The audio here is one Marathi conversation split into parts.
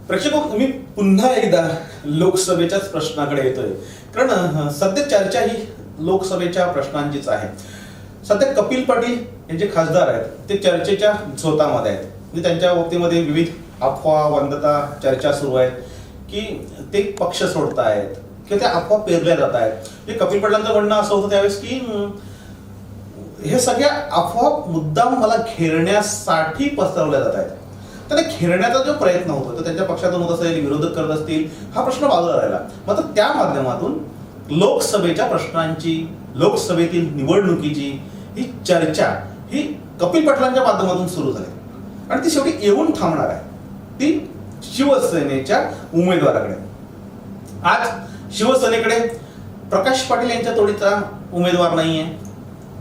प्रेक्षक मी पुन्हा एकदा लोकसभेच्याच प्रश्नाकडे येतोय, कारण सध्या चर्चा ही लोकसभेच्या प्रश्नांचीच आहे. सध्या कपिल पाटील हे जे खासदार आहेत ते चर्चेच्या झोतामध्ये आहेत. म्हणजे त्यांच्या बाबतीमध्ये विविध अफवा, वंदता, चर्चा सुरू आहेत की ते पक्ष सोडतायत किंवा त्या अफवा पेरल्या जात आहेत. म्हणजे कपिल पाटलांचं म्हणणं असं होतं त्यावेळेस की हे सगळ्या अफवा मुद्दाम मला घेरण्यासाठी पसरवल्या जात आहेत. तर घेरण्याचा जो प्रयत्न होतो तो त्यांच्या पक्षातून होत असेल, विरोधक करत असतील, हा प्रश्न बाजूला राहिला. मात्र त्या माध्यमातून लोकसभेच्या प्रश्नांची, लोकसभेतील निवडणुकीची ही चर्चा ही कपिल पाटलांच्या माध्यमातून सुरू झाली आणि ती शेवटी येऊन थांबणार आहे ती शिवसेनेच्या उमेदवाराकडे. आज शिवसेनेकडे प्रकाश पाटील यांच्या तोडीचा उमेदवार नाहीये.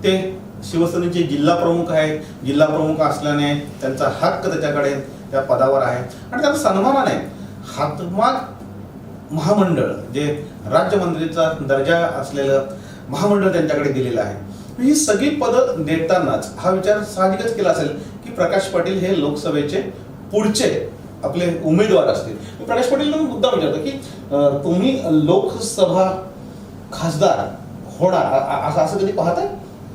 ते शिवसेनेचे जिल्हा प्रमुख आहेत. जिल्हा प्रमुख असल्याने त्यांचा हक्क त्याच्याकडे त्या पदावर आहे आणि त्याचा सन्मान आहे. हातमाग महामंडळ जे राज्यमंत्रीचा दर्जा असलेलं महामंडळ त्यांच्याकडे दिलेलं आहे. ही सगळी पदं देतानाच हा विचार साहजिकच केला असेल की प्रकाश पाटील हे लोकसभेचे पुढचे आपले उमेदवार असतील. प्रकाश पाटील मुद्दा विचारतो की तुम्ही लोकसभा खासदार होणार असं कधी पाहताय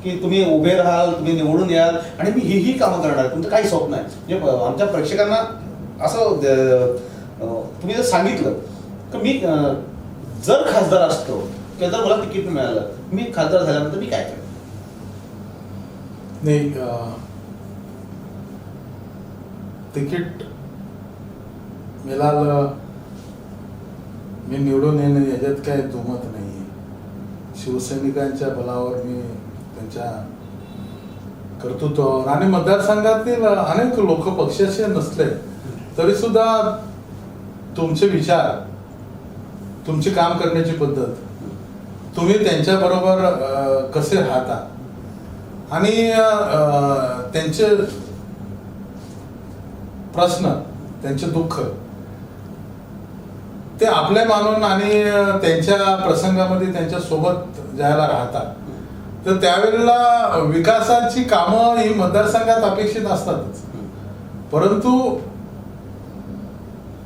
की तुम्ही उभे राहाल, तुम्ही निवडून याल आणि मी ही कामं करणार, तुमचं काही स्वप्न आहे? म्हणजे आमच्या प्रेक्षकांना असं तुम्ही जर सांगितलं की मी जर खासदार असतो किंवा जर मला तिकीट मिळालं, मी खासदार झाल्यानंतर मी काय करेन? नाही, तिकीट मिळालं, मी निवडून येणे याच्यात काय दुमत नाही. शिवसैनिकांच्या बलावर मी त्यांच्या कर्तृत्वावर आणि मतदारसंघातील अनेक लोक पक्षाचे नसले तरी सुद्धा तुमचे विचार, तुमची काम करण्याची पद्धत, तुम्ही त्यांच्या बरोबर कसे राहता आणि त्यांचे प्रश्न, त्यांचे दुःख ते आपले मानून आणि त्यांच्या प्रसंगामध्ये त्यांच्या सोबत जायला राहतात. तर त्यावेळेला विकासाची कामं ही मतदारसंघात अपेक्षित असतातच, परंतु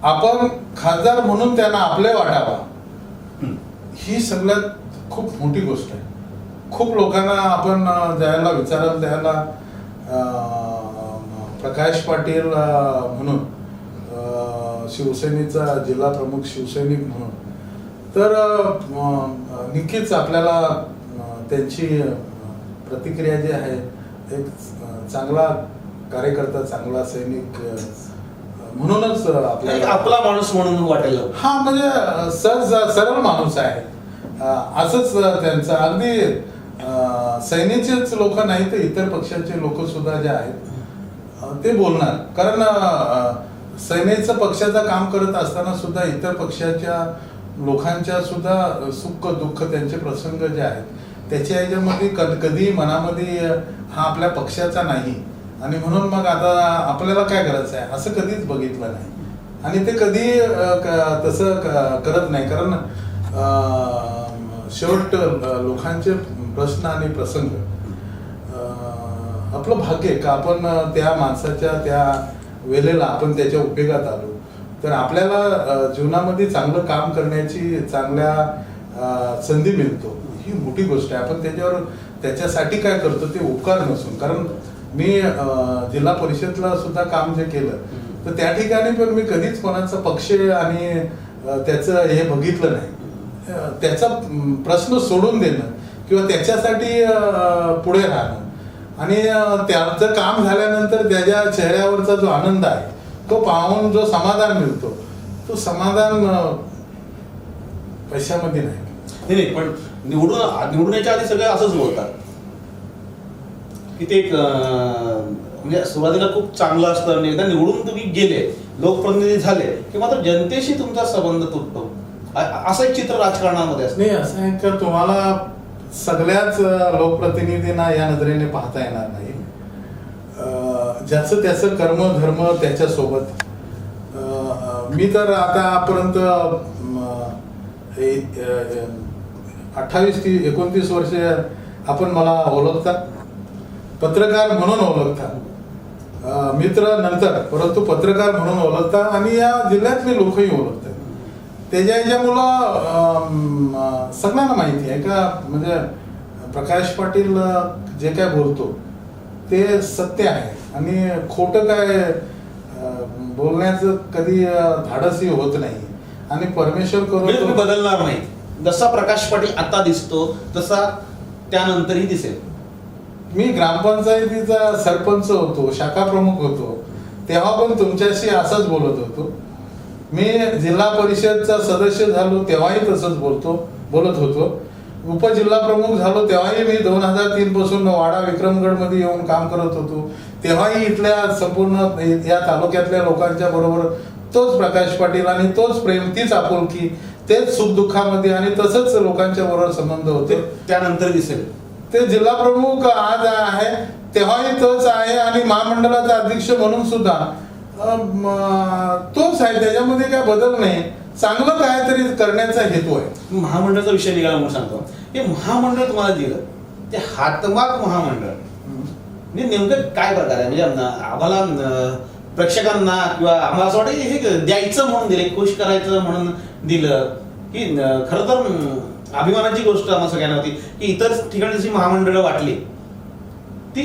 आपण खासदार म्हणून त्यांना आपले वाटावा ही सगळ्यात खूप मोठी गोष्ट आहे. खूप लोकांना आपण ज्याला विचाराल त्याला प्रकाश पाटील म्हणून, शिवसेनेचा जिल्हा प्रमुख शिवसैनिक म्हणून, तर नक्कीच आपल्याला त्यांची प्रतिक्रिया जी आहे, एक चांगला कार्यकर्ता, चांगला सैनिक म्हणूनच आपल्याला आपला माणूस म्हणून वाटेल. हा, म्हणजे सरळ माणूस आहे असंच त्यांचं. अगदी सैनिकचेच लोक नाही तर इतर पक्षाचे लोक सुद्धा जे आहेत ते बोलणार. कारण सैनिकचं पक्षाचं काम करत असताना सुद्धा इतर पक्षाच्या लोकांच्या सुद्धा सुख दुःख, त्यांचे प्रसंग जे आहेत त्याच्या ह्याच्यामध्ये कधी मनामध्ये हा आपल्या पक्षाचा नाही आणि म्हणून मग आता आपल्याला काय करायचं आहे असं कधीच बघितलं नाही आणि ते कधी तसं करत नाही. कारण शेवट लोकांचे प्रश्न आणि प्रसंग आपलं भाग्य का आपण त्या माणसाच्या त्या वेळेला आपण त्याच्या उपयोगात आलो तर आपल्याला जीवनामध्ये चांगलं काम करण्याची चांगल्या संधी मिळतो. ही मोठी गोष्ट आहे. आपण त्याच्यावर त्याच्यासाठी काय करतो ते उपकार नसून, कारण मी जिल्हा परिषदला सुद्धा काम जे केलं तर त्या ठिकाणी पण मी कधीच कोणाचा पक्ष आणि त्याचं हे बघितलं नाही. त्याचा प्रश्न सोडून देणं किंवा त्याच्यासाठी पुढे राहणं आणि त्याचं काम झाल्यानंतर त्याच्या चेहऱ्यावरचा जो आनंद आहे तो पाहून जो समाधान मिळतो तो समाधान पैशामध्ये नाही. पण निवडण्याच्या आधी सगळे असंच बोलतात की ते म्हणजे सुरुवातीला खूप चांगलं असतं आणि एकदा निवडून तुम्ही गेले, लोकप्रतिनिधी झाले की मात्र जनतेशी तुमचा संबंध तुटतो, असं एक चित्र राजकारणामध्ये असतं. नाही, असं आहे का तुम्हाला सगळ्याच लोकप्रतिनिधींना या नजरेने पाहता येणार नाही. ज्याचं त्याचं कर्म धर्म त्याच्या सोबत. मी तर आतापर्यंत 28 ते 29 वर्ष आपण मला ओळखतात, पत्रकार म्हणून ओळखतात मित्र नंतर, परंतु पत्रकार म्हणून ओळखतात आणि या जिल्ह्यातले लोकही ओळखतात. त्याच्यामुळं सगळ्यांना माहिती आहे का म्हणजे प्रकाश पाटील जे काय बोलतो ते सत्य आहे आणि खोटं काय बोलण्याचं कधी धाडसही होत नाही आणि परमेश्वर तुम्ही करून बदलणार नाही. जसा प्रकाश पाटील आता दिसतो तसा त्यानंतरही दिसेल. मी ग्रामपंचायतीचा सरपंच होतो, शाखा प्रमुख होतो, तेव्हा पण तुमच्याशी असंच बोलत होतो. मी जिल्हा परिषदचा सदस्य झालो तेव्हाही तसंच बोलत होतो. उपजिल्हा प्रमुख झालो तेव्हाही मी 2003 पासून वाडा विक्रमगड मध्ये येऊन काम करत होतो. तेव्हाही इथल्या संपूर्ण या तालुक्यातल्या लोकांच्या बरोबर तोच प्रकाश पाटील आणि तोच प्रेम, तीच आपुलकी, तेच सुखदुःखामध्ये आणि तसंच लोकांच्या बरोबर संबंध होते. त्यानंतर दिसेल. ते जिल्हा प्रमुख आज आहे तेव्हाही तोच आहे आणि महामंडळाचा अध्यक्ष म्हणून सुद्धा तोच आहे. त्याच्यामध्ये काय बदल नाही. चांगलं काहीतरी करण्याचा हेतू आहे. महामंडळाचा विषय निघाला म्हणून सांगतो. हे महामंडळ तुम्हाला दिलं ते हातमाग महामंडळ म्हणजे नेमकं काय प्रकार आहे? म्हणजे आम्हाला प्रेक्षकांना किंवा आम्हाला असं वाटतं की हे द्यायचं म्हणून दिले, खुश करायचं म्हणून दिलं की खरं तर अभिमानाची गोष्ट आम्हाला सगळ्यांना होती की इतर ठिकाणी जशी महामंडळं वाटली ती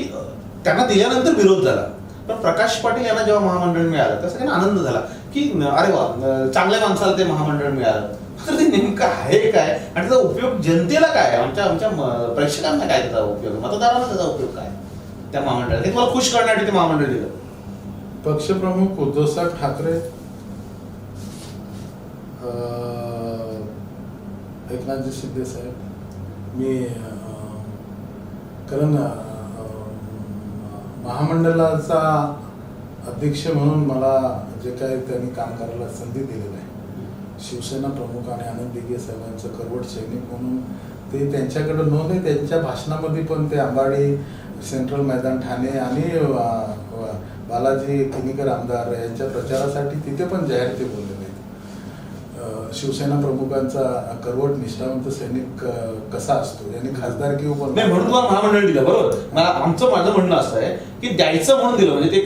त्यांना दिल्यानंतर विरोध झाला. पण प्रकाश पाटील यांना जेव्हा महामंडळ मिळालं त्या सगळ्यांना आनंद झाला की अरे वा चांगल्या माणसाला ते महामंडळ मिळालं. तर ते नेमकं आहे काय आणि त्याचा उपयोग जनतेला काय, आमच्या प्रेक्षकांना काय त्याचा उपयोग, मतदारांना त्याचा उपयोग काय त्या महामंडळात? हे तुम्हाला खुश करण्यासाठी ते महामंडळ दिलं. पक्षप्रमुख उद्धवसाहेब ठाकरे, एकनाथजी शिंदे साहेब, मी कारण महामंडळाचा अध्यक्ष म्हणून मला जे काही त्यांनी काम करायला संधी दिलेली आहे, शिवसेना प्रमुख आणि आनंद दिघे साहेबांचं करवट सैनिक म्हणून ते त्यांच्याकडे नोंद आहे. त्यांच्या भाषणामध्ये पण ते अंबाडी, सेंट्रल मैदान ठाणे आणि बालाजी किनीकर आमदार यांच्या प्रचारासाठी तिथे पण जाहीर ते बोललेले आहेत. शिवसेना प्रमुखांचा करवट निष्ठावंत सैनिक कसा असतो यांनी खासदारकी म्हणून तुम्हाला महामंडळ दिलं. बरोबर. माझं म्हणणं असं आहे की द्यायचं म्हणून दिलं म्हणजे ते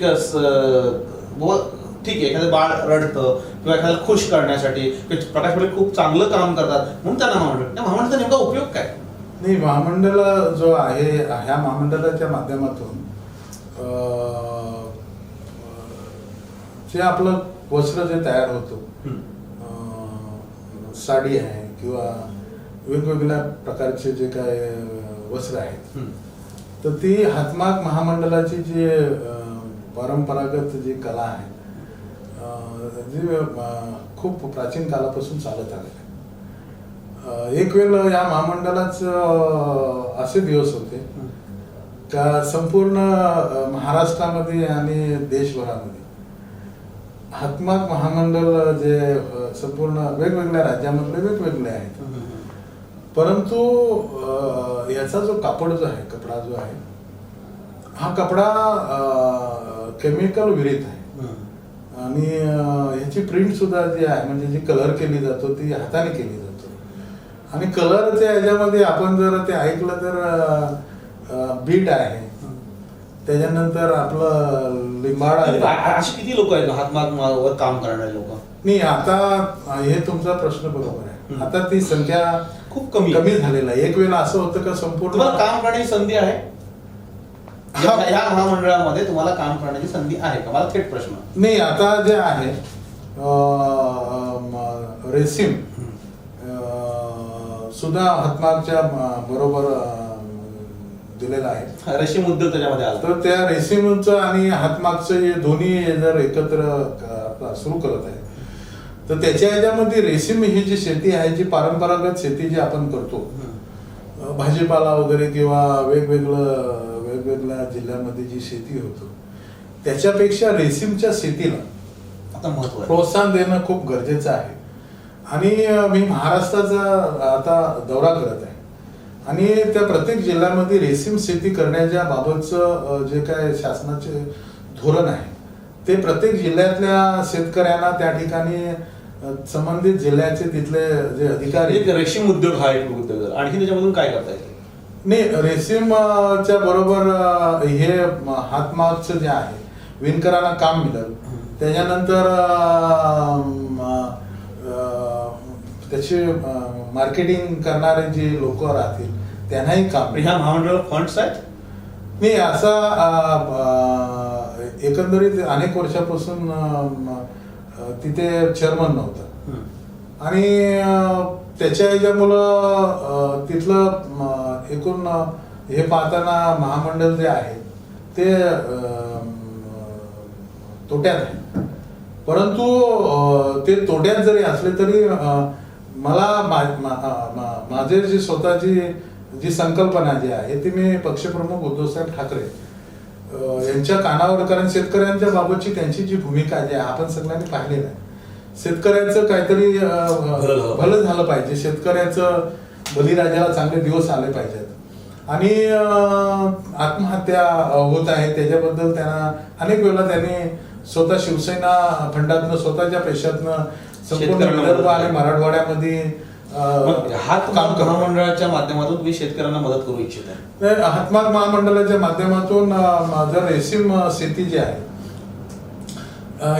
ठीक आहे. एखादं बाळ रडतं किंवा एखाद्याला खुश करण्यासाठी प्रकाश पाटील खूप चांगलं काम करतात म्हणून त्यांना महामंडळ. त्या महामंडळाचा नेमका उपयोग काय? नाही, महामंडळ जो आहे ह्या महामंडळाच्या माध्यमातून जे आपलं वस्त्र जे तयार होतो, साडी आहे किंवा वेगवेगळ्या प्रकारचे जे काय वस्त्र आहेत, तर ती हातमाग महामंडळाची जी परंपरागत जी कला आहे जी खूप प्राचीन काळापासून चालत आलेली आहे. एक वेळ या महामंडळाचं असे दिवस होते का संपूर्ण महाराष्ट्रामध्ये आणि देशभरामध्ये हातमाग महामंडळ जे संपूर्ण वेगवेगळ्या राज्यामधले वेगवेगळे आहेत, परंतु याचा जो कापड जो आहे, कपडा जो आहे, हा कपडा केमिकल विरहित आहे आणि ह्याची प्रिंट सुद्धा जी आहे म्हणजे जी कलर केली जातो ती हाताने केली जातो आणि कलरच्या ह्याच्यामध्ये आपण जर ते ऐकलं तर बीट आहे, त्याच्यानंतर आपलं लिंबाड आहे. अशी किती लोक आहेत हातमाग काम करणारे लोक? नाही, आता हे तुमचा प्रश्न बरोबर आहे. आता ती संख्या खूप कमी झालेला आहे. एक वेळा असं होतं का संपूर्ण काम करण्याची संधी आहे ह्या महामंडळामध्ये, तुम्हाला काम करण्याची संधी आहे का? मला थेट प्रश्न. नाही, आता जे आहे रेशीम सुद्धा हातमागच्या बरोबर दिलेला आहे. रेशीम उद्योग त्याच्यामध्ये आला. तर त्या रेशीमचं आणि हातमागचं हे दोन्ही जर एकत्र सुरू करत आहे तर त्याच्या ह्याच्यामध्ये रेशीम ही जी शेती आहे, जी परंपरागत शेती जी आपण करतो, भाजीपाला वगैरे किंवा वेगवेगळ्या जिल्ह्यामध्ये जी शेती होतो, त्याच्यापेक्षा रेशीमच्या शेतीला आता महत्त्व प्रोत्साहन देणं खूप गरजेचं आहे. आणि मी महाराष्ट्राचा आता दौरा करत आहे आणि त्या प्रत्येक जिल्ह्यामध्ये रेशीम शेती करण्याच्या बाबतचं जे काय शासनाचे धोरण आहे ते प्रत्येक जिल्ह्यातल्या शेतकऱ्यांना त्या ठिकाणी संबंधित जिल्ह्याचे तिथले जे अधिकारी, रेशीम उद्योग हा एक उद्योग, आणखी त्याच्यामधून काय करता येईल? नाही, रेशीमच्या बरोबर हे हातमागचं जे आहे विणकरांना काम मिळेल. त्याच्यानंतर त्याची मार्केटिंग करणारे जे लोक राहतील त्यांनाही काम मिळेल. ह्या महामंडळाला फंड्स आहेत? नाही, असा एकंदरीत अनेक वर्षापासून तिथे चेअरमन नव्हता आणि त्याच्या ह्याच्यामुळं तिथलं एकूण हे पाहताना महामंडळ जे आहे ते तोट्यात आहे. परंतु ते तोट्यात जरी असले तरी मला माझे जी स्वतःची जी संकल्पना जी आहे ती मी पक्षप्रमुख उद्धवसाहेब ठाकरे यांच्या कानावर, कारण शेतकऱ्यांच्या बाबतची त्यांची जी भूमिका जी आहे आपण सगळ्यांनी पाहिलेलं आहे. शेतकऱ्याचं काहीतरी भलं झालं पाहिजे, शेतकऱ्याचं बळीराजाला चांगले दिवस आले पाहिजेत आणि आत्महत्या होत आहे त्याच्याबद्दल त्यांना अनेक वेळा त्यांनी स्वतः शिवसेना फंडातनं स्वतःच्या पैशातनं संपूर्ण विदर्भ आणि मराठवाड्यामध्ये हातमाग महामंडळाच्या माध्यमातून तुम्ही शेतकऱ्यांना मदत करू इच्छिता? हातमाग महामंडळाच्या माध्यमातून जर रेशीम शेती जी आहे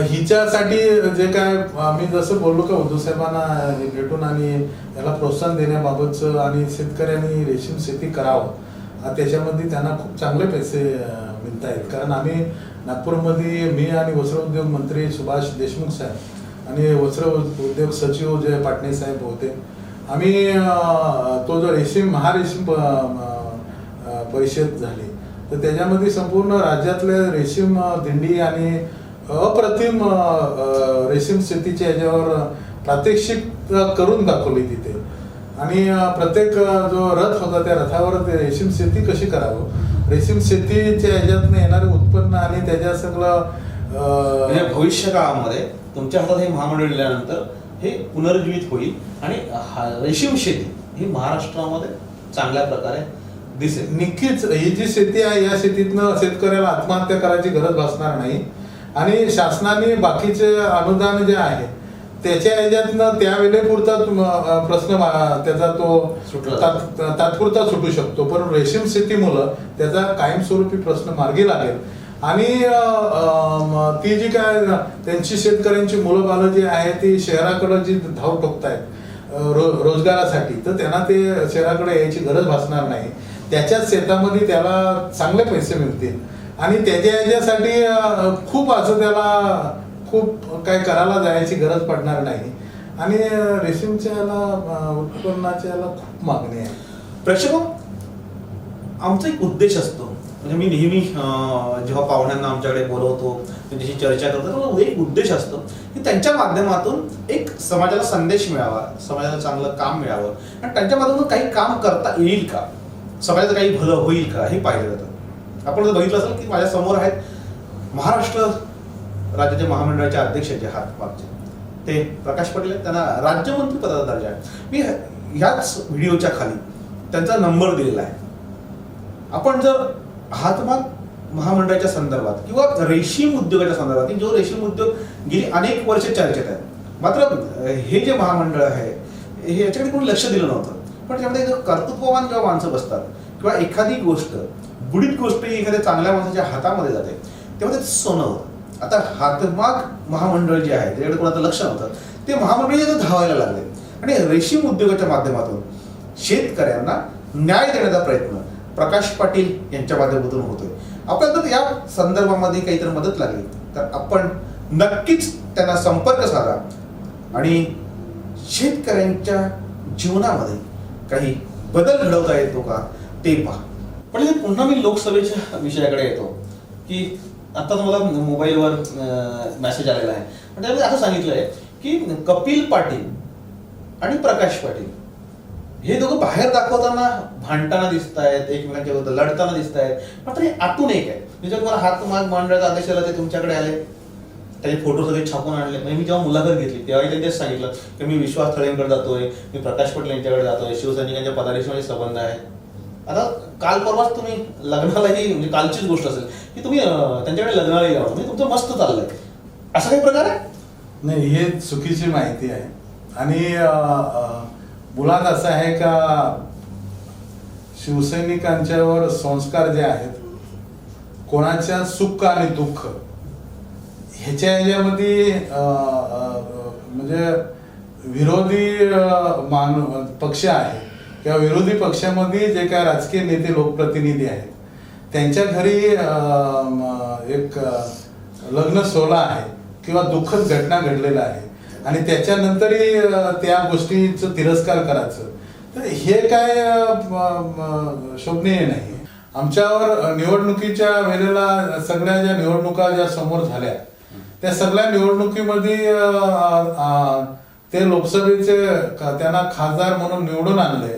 हिच्यासाठी जे काय मी जसं बोललो का उद्धव साहेबांना भेटून आणि याला प्रोत्साहन देण्याबाबतचं आणि शेतकऱ्यांनी रेशीम शेती करावं त्याच्यामध्ये त्यांना खूप चांगले पैसे मिळत आहेत. कारण आम्ही नागपूरमध्ये मी आणि वस्त्र उद्योग मंत्री सुभाष देशमुख साहेब आणि वस्त्र उद्योग सचिव जे पाटणे साहेब होते, आम्ही तो जो महारेशीम परिषद झाली तर त्याच्यामध्ये संपूर्ण राज्यातले रेशीम दिंडी आणि अप्रतिम रेशीम शेतीच्या याच्यावर प्रात्यक्षिक करून दाखवली तिथे आणि प्रत्येक जो रथ होता त्या रथावर ते रेशीम शेती कशी करावं, रेशीम शेतीच्या याच्यातनं येणारे उत्पन्न आणि त्याच्या सगळं भविष्य काळामध्ये तुमच्या हातात हे महामंडळ दिल्यानंतर हे पुनर्जीवित होईल आणि रेशीम शेती ही महाराष्ट्रामध्ये चांगल्या प्रकारे दिसेल. नक्कीच ही जी शेती आहे या शेतीतनं शेतकऱ्याला आत्महत्या करायची गरज भासणार नाही आणि शासनाने बाकीचे अनुदान जे आहे त्याच्या ह्याच्यातनं त्या वेळेपुरता प्रश्न त्याचा तो तात्पुरता सुटू शकतो, पण रेशीम शेतीमुळं त्याचा कायमस्वरूपी प्रश्न मार्गी लागेल आणि ती जी काय त्यांची शेतकऱ्यांची मुलं बालं जी आहे ती शहराकडे जी धाव ठोकतायत रोजगारासाठी, तर त्यांना ते शहराकडे यायची गरज भासणार नाही. त्याच्याच शेतामध्ये त्याला चांगले पैसे मिळतील आणि त्याच्या याच्यासाठी खूप असं त्याला खूप काय करायला जायची गरज पडणार नाही आणि रेशीमच्या याला उत्पन्नाच्या याला खूप मागणी आहे. प्रेक्षक, आमचा एक उद्देश असतो, म्हणजे मी नेहमी जेव्हा पाहुण्यांना आमच्याकडे बोलवतो त्यांच्याशी चर्चा करतो तर एक उद्देश असतो की त्यांच्या माध्यमातून एक समाजाला संदेश मिळावा, समाजाला चांगलं काम मिळावं आणि त्यांच्या माध्यमातून काही काम करता येईल का, समाजाचं काही भलं होईल का हे पाहिलं जातं. आपण जर बघितलं असेल की माझ्या समोर आहेत महाराष्ट्र राज्याचे महामंडळाचे अध्यक्ष जे हातमागचे ते प्रकाश पाटील आहेत, त्यांना राज्यमंत्री पदाचा दर्जा आहे. मी ह्याच व्हिडिओच्या खाली त्यांचा नंबर दिलेला आहे. आपण जर हातमाग महामंडळाच्या संदर्भात किंवा रेशीम उद्योगाच्या संदर्भात, जो रेशीम उद्योग गेली अनेक वर्ष चर्चेत आहे, मात्र हे जे महामंडळ आहे हे याच्याकडे कोणी लक्ष दिलं नव्हतं, पण त्यामध्ये कर्तृत्ववान जेव्हा माणसं बसतात किंवा एखादी गोष्ट बुडीत गोष्ट एखाद्या चांगल्या माणसाच्या हातामध्ये जाते तेव्हा ते सोनं होतं. आता हातमाग महामंडळ जे आहे त्याच्याकडे कोणाचं लक्ष नव्हतं, ते महामंडळ धावायला लागले आणि रेशीम उद्योगाच्या माध्यमातून शेतकऱ्यांना न्याय देण्याचा प्रयत्न प्रकाश पाटील यांच्या माध्यमातून होतोय. आपल्याला जर या संदर्भामध्ये काहीतरी मदत लागली तर आपण नक्कीच त्यांना संपर्क साधा आणि शेतकऱ्यांच्या जीवनामध्ये काही बदल घडवता येतो का ते पहा. पण पुन्हा मी लोकसभेच्या विषयाकडे येतो की आता तुम्हाला मोबाईलवर मेसेज आलेला आहे, पण त्यामध्ये असं सांगितलं आहे की कपिल पाटील आणि प्रकाश पाटील हे दोघं बाहेर दाखवताना भांडताना दिसत आहेत, एकमेकांच्या विरुद्ध लढताना दिसत आहेत, मात्र हे आतून एक आहे. म्हणजे तुम्हाला हातमाग मंडळाचा आदेश आला ते तुमच्याकडे आले, त्याचे फोटो सगळे छापून आणले. म्हणजे मी जेव्हा मुलाखत घेतली तेव्हा त्यांनीच सांगितलं की मी विश्वास थळेंकडे जातोय, मी प्रकाश पाटील यांच्याकडे जातोय, शिवसैनिकांच्या पदाधिशी माझे संबंध आहे. आता काल परवाच तुम्ही लग्नालाही, म्हणजे कालचीच गोष्ट असेल की तुम्ही त्यांच्याकडे लग्नालाही जावं, म्हणजे तुमचं मस्त चाललंय, असा काही प्रकार आहे? नाही, हे चुकीची माहिती आहे आणि मुळात असं आहे का शिवसैनिकांच्यावर संस्कार जे आहेत, कोणाच्या सुख आणि दुःख ह्याच्यामध्ये म्हणजे विरोधी पक्ष आहे किंवा विरोधी पक्षामध्ये जे काय राजकीय नेते लोकप्रतिनिधी आहेत त्यांच्या घरी एक लग्न सोहळा आहे किंवा दुःखद घटना घडलेला आहे आणि त्याच्यानंतरही त्या गोष्टीचं तिरस्कार करायचं तर हे काय शोभनीय नाही. आमच्यावर निवडणुकीच्या वेळेला सगळ्या ज्या निवडणुका ज्या समोर झाल्या त्या सगळ्या निवडणुकीमध्ये ते लोकसभेचे त्यांना खासदार म्हणून निवडून आणले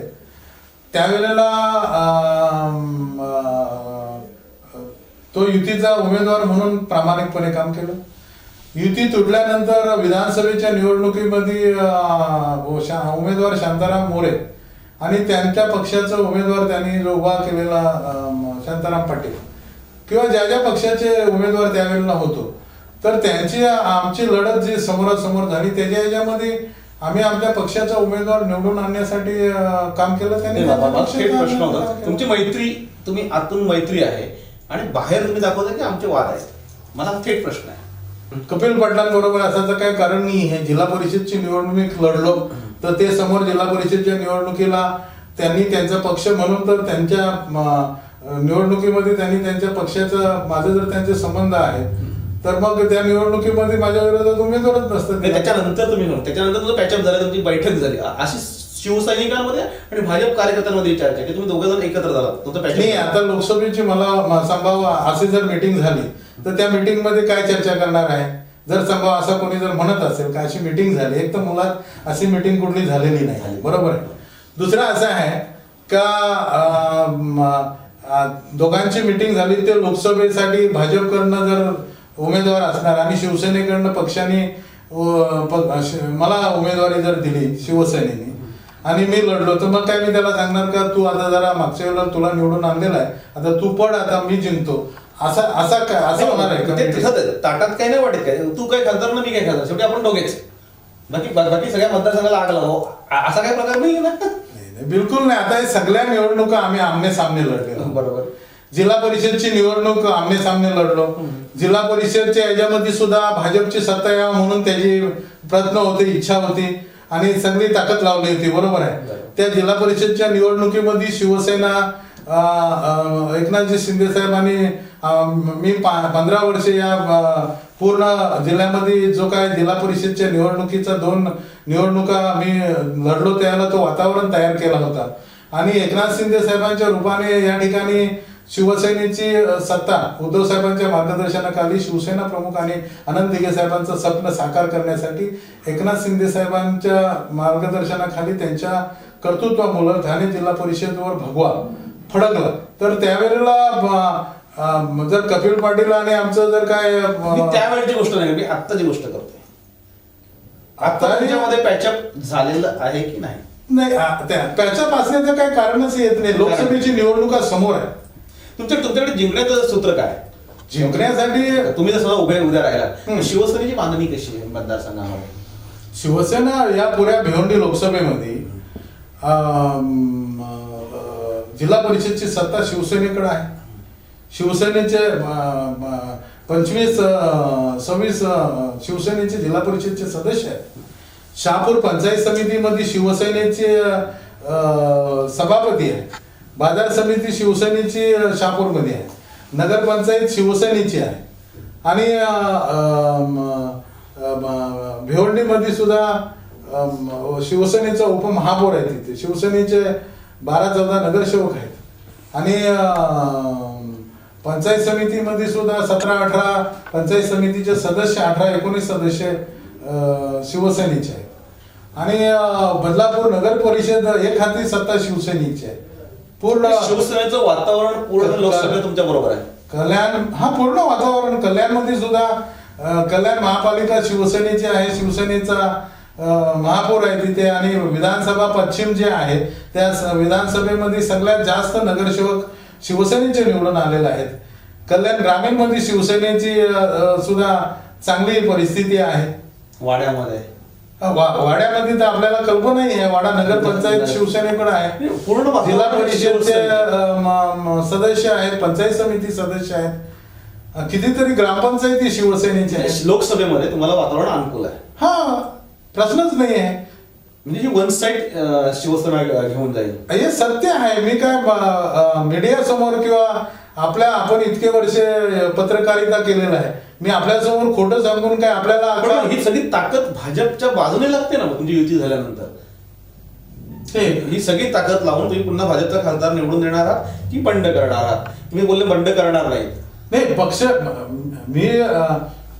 त्यावेळेला तो युतीचा उमेदवार म्हणून प्रामाणिकपणे काम केलं. युती तुटल्यानंतर विधानसभेच्या निवडणुकीमध्ये उमेदवार शांताराम मोरे आणि त्यांच्या पक्षाचा उमेदवार त्यांनी जो उभा केलेला शांताराम पाटील किंवा ज्या ज्या पक्षाचे उमेदवार त्यावेळेला होतो तर त्यांची आमची लढत जी समोरासमोर झाली त्याच्या ह्याच्यामध्ये आम्ही आमच्या पक्षाचा उमेदवार निवडून आणण्यासाठी काम केलं. त्यांनी प्रश्न होता तुमची मैत्री, तुम्ही आतून मैत्री आहे आणि बाहेर तुम्ही दाखवता की आमचे वाद आहेत. मला थेट प्रश्न आहे, कपिल पाटलांबरोबर असाचं काही कारण नाही. हे जिल्हा परिषदची निवडणूक लढलो तर ते समोर जिल्हा परिषदच्या निवडणुकीला त्यांनी त्यांचा पक्ष म्हणून तर त्यांच्या निवडणुकीमध्ये त्यांनी त्यांच्या पक्षाचा माझे जर त्यांचे संबंध आहेत तर मग त्या निवडणुकीमध्ये माझ्या विरोधात उमेदवारच नसतात. त्याच्यानंतर तुमचं पॅचअप झालं, तुमची बैठक झाली, अशी शिवसैनिकांमध्ये आणि भाजप कार्यकर्त्यांमध्ये चर्चा की तुम्ही दोघे जण एकत्र झाला तुमचं पॅचअप नाही. आता लोकसभेची मला संभाव अशी जर मीटिंग झाली तर त्या मीटिंग मध्ये काय चर्चा करणार आहे. जर संभाव असा कोणी जर म्हणत असेल का अशी मीटिंग झाली, एक तर मुळात अशी मीटिंग कुठली झालेली नाही, बरोबर आहे. दुसरं असं आहे का दोघांची मीटिंग झाली ते लोकसभेसाठी भाजपकडनं जर उमेदवार असणार आणि शिवसेनेकडनं पक्षाने मला उमेदवारी जर दिली शिवसेनेने आणि मी लढलो तर मग काय मी त्याला सांगणार का तू आता जरा मागच्या वेळेला तुला निवडून आणलेला आहे आता तू पड आता मी जिंकतो असं होणार आहे. ताटात काही नाही वाटत काय, तू काय खासदार ना मी काय खासदार, शेवटी आपण दोघेच, बाकी सगळ्या मतदारसंघाला आग लावू असा काही प्रकार नाही ना. बिलकुल नाही. आता हे सगळ्या निवडणुका आम्ही आमने सामने लढले. बरोबर. जिल्हा परिषदची निवडणूक आमने सामने लढलो. जिल्हा परिषदच्या याच्यामध्ये सुद्धा भाजपची सत्ता यावं म्हणून त्याची प्रयत्न होते, इच्छा होती आणि सगळी ताकद लावली होती, बरोबर आहे. त्या जिल्हा परिषदच्या निवडणुकीमध्ये शिवसेना एकनाथजी शिंदे साहेबांनी मी 15 वर्षे या पूर्ण जिल्ह्यामध्ये जो काय जिल्हा परिषदच्या निवडणुकीचा 2 निवडणुका मी लढलो त्याला तो वातावरण तयार केला होता आणि एकनाथ शिंदे साहेबांच्या रूपाने या ठिकाणी शिवसेनेची सत्ता उद्धव साहेबांच्या मार्गदर्शनाखाली शिवसेना प्रमुख आणि आनंद दिघे साहेबांचं स्वप्न साकार करण्यासाठी एकनाथ शिंदे साहेबांच्या मार्गदर्शनाखाली त्यांच्या कर्तृत्वामुळे ठाणे जिल्हा परिषदेवर भगवा फडकला. तर त्यावेळेला जर कपिल पाटील आणि आमचं जर काय त्यावेळेची गोष्ट नाही, मी आत्ताची गोष्ट करतोय. आता त्याच्यामध्ये पॅचअप झालेलं आहे की नाही? नाही, पॅचअप असण्याचं काही कारणच येत नाही. लोकसभेची निवडणुका समोर आहे. तुमच्याकडे जिंकण्याचं सूत्र काय? जिंकण्यासाठी तुम्ही जर उद्या राहिला शिवसेनेची बांधणी कशी आहे मतदारसंघामध्ये? शिवसेना या पुऱ्या भिवंडी लोकसभेमध्ये जिल्हा परिषदची सत्ता शिवसेनेकडे आहे. शिवसेनेचे 25-26 शिवसेनेचे जिल्हा परिषदचे सदस्य आहेत. शहापूर पंचायत समितीमध्ये शिवसेनेचे सभापती आहे. बाजार समिती शिवसेनेची शहापूरमध्ये आहे. नगरपंचायत शिवसेनेची आहे आणि भिवंडीमध्ये सुद्धा शिवसेनेचा उपमहापौर आहे. तिथे शिवसेनेचे 12-14 नगरसेवक आहेत आणि पंचायत समितीमध्ये सुद्धा 17-18 पंचायत समितीचे सदस्य 18-19 सदस्य शिवसेनेचे आहेत आणि बदलापूर नगर परिषद एक हाती सत्ता शिवसेनेची आहे. पूर्ण शिवसेनेचं वातावरण पूर्ण लोकसभेत तुमच्या बरोबर आहे. कल्याण पूर्ण वातावरण कल्याणमध्ये सुद्धा कल्याण महापालिका शिवसेनेची आहे. शिवसेनेचा महापौर आहे तिथे आणि विधानसभा पश्चिम जे आहे त्या विधानसभेमध्ये सगळ्यात जास्त नगरसेवक शिवसेनेचे निवडून आलेले आहेत. कल्याण ग्रामीण मध्ये शिवसेनेची सुद्धा चांगली परिस्थिती आहे. वाड्यामध्ये तर आपल्याला कल्पना नाही आहे. वाडा नगर पंचायत शिवसेनेकडे आहे. पूर्ण जिल्हा परिषदचे सदस्य आहेत, पंचायत समिती सदस्य आहेत कितीतरी ग्रामपंचायती शिवसेनेच्या आहेत. लोकसभेमध्ये तुम्हाला वातावरण अनुकूल आहे, हा प्रश्नच नाही आहे. म्हणजे ही वन साइड शिवसेना घेऊन जाईल. हे सत्य आहे. मी काय मीडिया समोर किंवा आपण इतके वर्ष पत्रकारिता केलेलं आहे, मी आपल्या समोर खोटं सांगून काय आपल्याला पण ही सगळी ताकद भाजपच्या बाजूने लागते ना तुमची युती झाल्यानंतर. ही सगळी ताकद लावून तुम्ही पुन्हा भाजपचा खासदार निवडून देणार आहात की बंड करणार आहात? तुम्ही बोलले बंड करणार नाही. पक्ष मी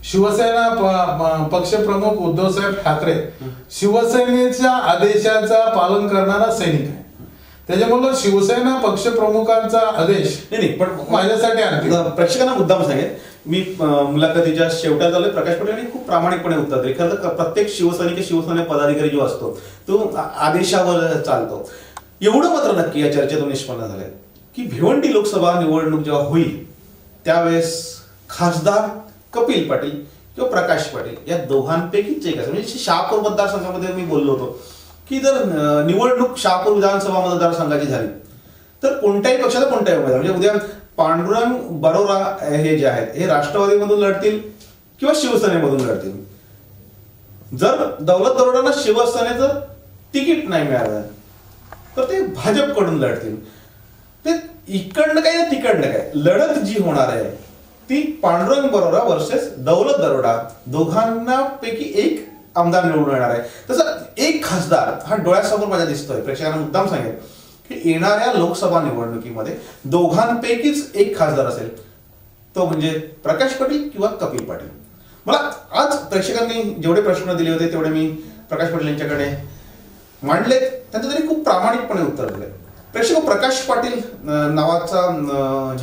शिवसेना पक्षप्रमुख उद्धवसाहेब ठाकरे शिवसेनेच्या आदेशाचा पालन करणारा सैनिक आहे. त्याच्यामुळे शिवसेना पक्षप्रमुखांचा आदेश नाही पण माझ्यासाठी आणखी प्रेक्षकांना मुद्दाम सांगेल. मी मुलाखतीच्या शेवटात आलोय. प्रकाश पटेल यांनी खूप प्रामाणिकपणे उत्तर दिले. खरं तर प्रत्येक शिवसैनिक शिवसेना पदाधिकारी जो असतो तो आदेशावर चालतो. एवढं मात्र नक्की या चर्चेतून निष्पन्न झालंय की भिवंडी लोकसभा निवडणूक जेव्हा होईल त्यावेळेस खासदार कपिल पाटील किंवा प्रकाश पाटील या दोघांपैकीच एक असेल. म्हणजे शहापूर मतदारसंघामध्ये मी बोललो होतो की जर निवडणूक शहापूर विधानसभा मतदारसंघाची झाली तर कोणत्याही पक्षाचा कोणत्याही उमेदवार म्हणजे उद्या पांडुरंग बरोरा हे जे आहेत हे राष्ट्रवादीमधून लढतील किंवा शिवसेनेमधून लढतील. जर दौलत दरोडांना शिवसेनेचं तिकीट नाही मिळालं तर ते भाजपकडून लढतील. ते इकडनं काय तिकडनं काय लढत जी होणार आहे ती पांडुरंग बरोरा वर्सेस दौलत दरोडा दोघांना पैकी एक आमदार निवडून येणार आहे. तसं एक खासदार हा डोळ्यासमोर माझ्या दिसतोय. प्रेक्षकांना मुद्दाम सांगेल की येणाऱ्या लोकसभा निवडणुकीमध्ये दोघांपैकीच एक खासदार असेल, तो म्हणजे प्रकाश पाटील किंवा कपिल पाटील. मला आज प्रेक्षकांनी जेवढे प्रश्न दिले होते तेवढे मी प्रकाश पाटील यांच्याकडे मांडले. त्यांचं त्यांनी खूप प्रामाणिकपणे उत्तर दिले. प्रेक्षक प्रकाश पाटील नावाचा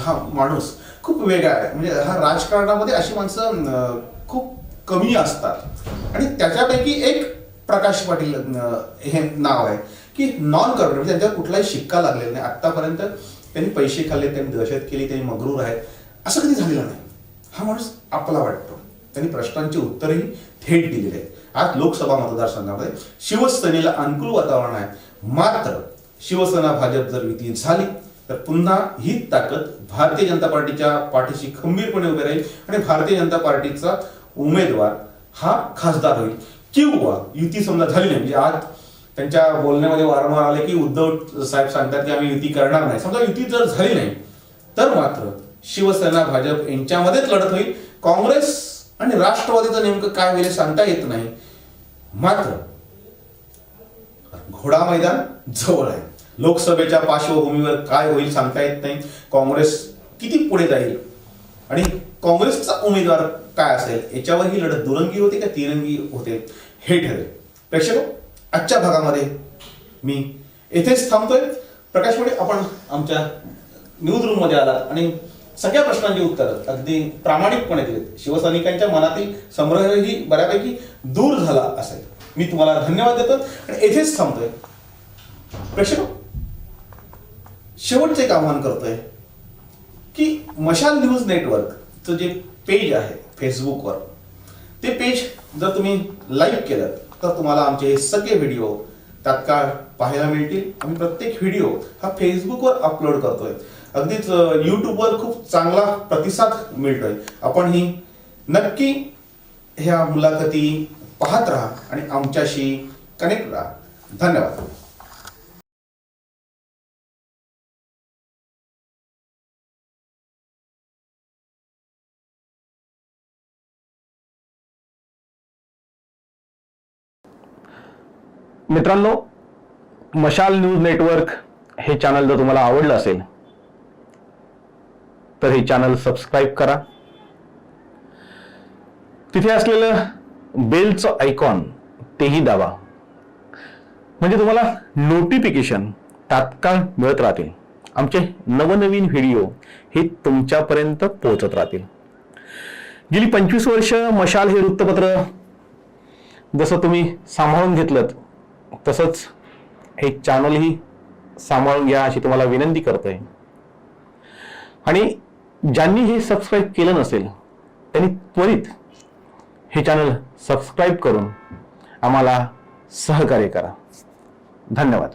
हा माणूस खूप वेगळा आहे. म्हणजे हा राजकारणामध्ये अशी माणसं खूप कमी असतात आणि त्याच्यापैकी एक प्रकाश पाटील हे नाव आहे की नॉन कॉर्पोरेट म्हणजे त्यांच्यावर कुठलाही शिक्का लागलेला नाही. आतापर्यंत त्यांनी पैसे खाल्ले, त्यांनी दहशत केली, त्यांनी मगरूर आहेत, असं कधी झालेलं नाही. हा माणूस आपला वाटतो. त्यांनी प्रश्नांची उत्तरही थेट दिलेली आहेत. आज लोकसभा मतदारसंघामध्ये शिवसेनेला अनुकूल वातावरण आहे. मात्र शिवसेना भाजप जर युती झाली तर पुन्हा ही ताकद भारतीय जनता पार्टीच्या पाठीशी खंबीरपणे उभे राहील आणि भारतीय जनता पार्टीचा उमेदवार हा खासदार होईल. किंवा युती समजा झाली नाही, म्हणजे आज त्यांच्या बोलण्यामध्ये वारंवार आले की उद्धव साहेब सांगतात की आम्ही युती करणार नाही. समजा युती जर झाली नाही तर मात्र शिवसेना भाजप यांच्यामध्येच लढत होईल. काँग्रेस आणि राष्ट्रवादीचं नेमकं काय होईल सांगता येत नाही. मात्र घोडा मैदान जवळ आहे. लोकसभेच्या पार्श्वभूमीवर काय होईल सांगता येत नाही. काँग्रेस किती पुढे जाईल आणि काँग्रेसचा उमेदवार काय असेल याच्यावर ही लढत दुरंगी होते का तिरंगी होते हे ठरेल. प्रेक्षक आजच्या भागामध्ये मी येथेच थांबतोय. प्रकाश पाटील आपण आमच्या न्यूज रूम मध्ये आलात आणि सगळ्या प्रश्नांची उत्तरं अगदी प्रामाणिकपणे दिलीत. शिवसैनिकांच्या मनातील संभ्रमही बऱ्यापैकी दूर झाला असेल. मी तुम्हाला धन्यवाद देतो आणि येथेच थांबतोय. प्रेक्षक शेवटचं एक आवाहन करतोय की मशाल न्यूज नेटवर्कचं जे पेज आहे फेसबुकवर ते पेज जर तुम्ही लाईक केलं तर तुम्हाला आमचे हे सगळे व्हिडिओ तात्काळ पाहायला मिळतील. आम्ही प्रत्येक व्हिडिओ हा फेसबुकवर अपलोड करतोय. अगदीच यूट्यूबवर खूप चांगला प्रतिसाद मिळतोय. आपण ही नक्की ह्या मुलाखती पाहत राहा आणि आमच्याशी कनेक्ट राहा. धन्यवाद. मित्रांनो, मशाल न्यूज नेटवर्क हे चॅनल जर तुम्हाला आवडलं असेल तर हे चॅनल सबस्क्राईब करा. तिथे असलेलं बेलचं आयकॉन तेही दाबा, म्हणजे तुम्हाला नोटिफिकेशन तात्काळ मिळत राहतील. आमचे नवनवीन व्हिडिओ हे तुमच्यापर्यंत पोहोचत राहतील. गेली 25 वर्ष मशाल हे वृत्तपत्र जसं तुम्ही सांभाळून घेतलं तसंच हे चॅनलही सांभाळून घ्या अशी तुम्हाला विनंती करतोय. आणि ज्यांनी हे सबस्क्राईब केलं नसेल त्यांनी त्वरित हे चॅनल सबस्क्राईब करून आम्हाला सहकार्य करा. धन्यवाद.